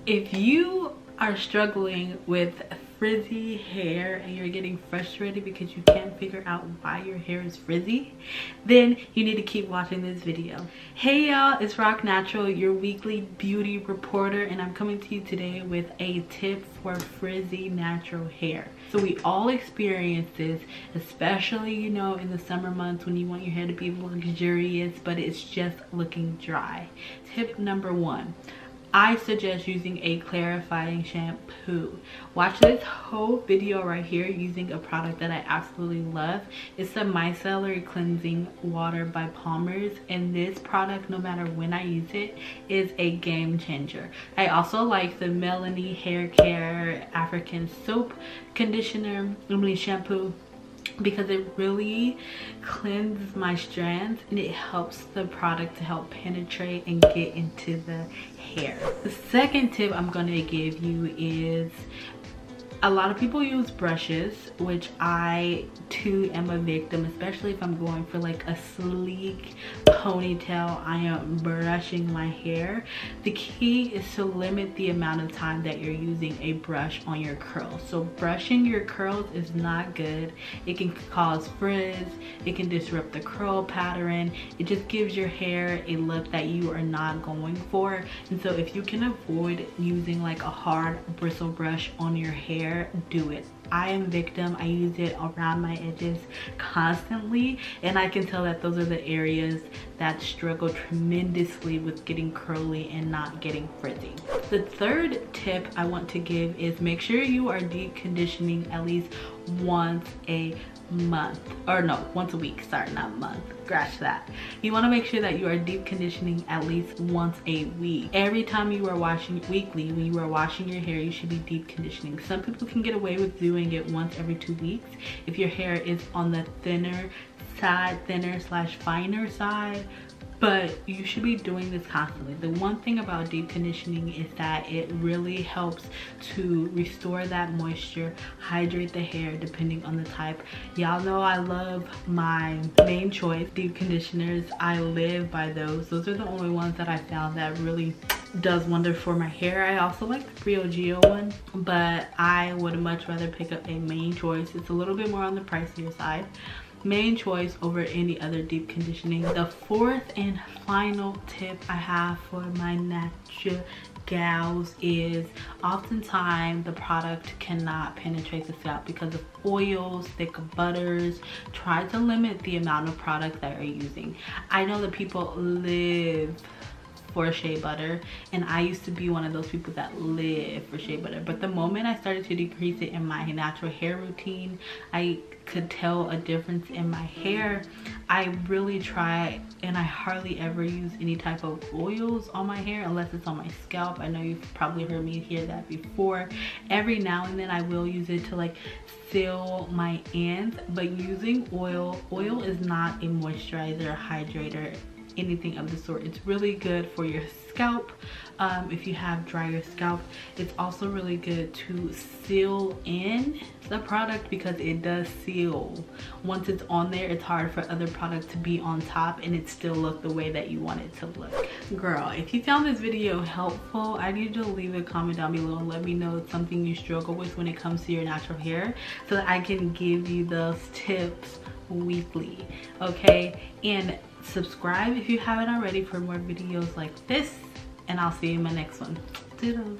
If you are struggling with frizzy hair and you're getting frustrated because you can't figure out why your hair is frizzy, then you need to keep watching this video. Hey y'all, it's Rock Natural, your weekly beauty reporter, and I'm coming to you today with a tip for frizzy natural hair. So we all experience this, especially, you know, in the summer months when you want your hair to be luxurious but it's just looking dry. Tip number one, I suggest using a clarifying shampoo. Watch this whole video right here using a product that I absolutely love. It's the Micellar Cleansing Water by Palmer's, and this product, no matter when I use it, is a game changer. I also like the Melanie Hair Care African Soap Conditioner, shampoo, because it really cleanses my strands and it helps the product to help penetrate and get into the hair. The second tip I'm going to give you is, a lot of people use brushes, which I too am a victim, especially if I'm going for like a sleek ponytail. I am brushing my hair. The key is to limit the amount of time that you're using a brush on your curls. So brushing your curls is not good. It can cause frizz, it can disrupt the curl pattern. It just gives your hair a look that you are not going for. And so if you can avoid using like a hard bristle brush on your hair, do it. I am victim. I use it around my edges constantly, and I can tell that those are the areas that struggle tremendously with getting curly and not getting frizzy. The third tip I want to give is make sure you are deep conditioning at least once a month, or no, once a week. Sorry, not month, scratch that. You want to make sure that you are deep conditioning at least once a week. Every time you are washing, weekly, when you are washing your hair, you should be deep conditioning. Some people can get away with doing it once every 2 weeks if your hair is on the thinner side, thinner/finer side, but you should be doing this constantly. The one thing about deep conditioning is that it really helps to restore that moisture, hydrate the hair depending on the type. Y'all know I love my Main Choice deep conditioners. I live by those. Those are the only ones that I found that really does wonders for my hair. I also like the Rio Geo one, but I would much rather pick up a Main Choice. It's a little bit more on the pricier side. Main Choice over any other deep conditioning. The fourth and final tip I have for my natural gals is, oftentimes the product cannot penetrate the scalp because of oils, thick butters. Try to limit the amount of product that you're using. I know that people live for shea butter, and I used to be one of those people that live for shea butter, but the moment I started to decrease it in my natural hair routine, I could tell a difference in my hair. I really try, and I hardly ever use any type of oils on my hair unless it's on my scalp. I know you've probably heard me hear that before. Every now and then I will use it to like seal my ends, but using oil is not a moisturizer, hydrator, anything of the sort. It's really good for your scalp. If you have drier scalp, it's also really good to seal in the product because it does seal. Once it's on there, it's hard for other products to be on top and it still look the way that you want it to look. Girl, if you found this video helpful, I need you to leave a comment down below and let me know something you struggle with when it comes to your natural hair so that I can give you those tips weekly, okay? And subscribe if you haven't already for more videos like this, and I'll see you in my next one. Toodles.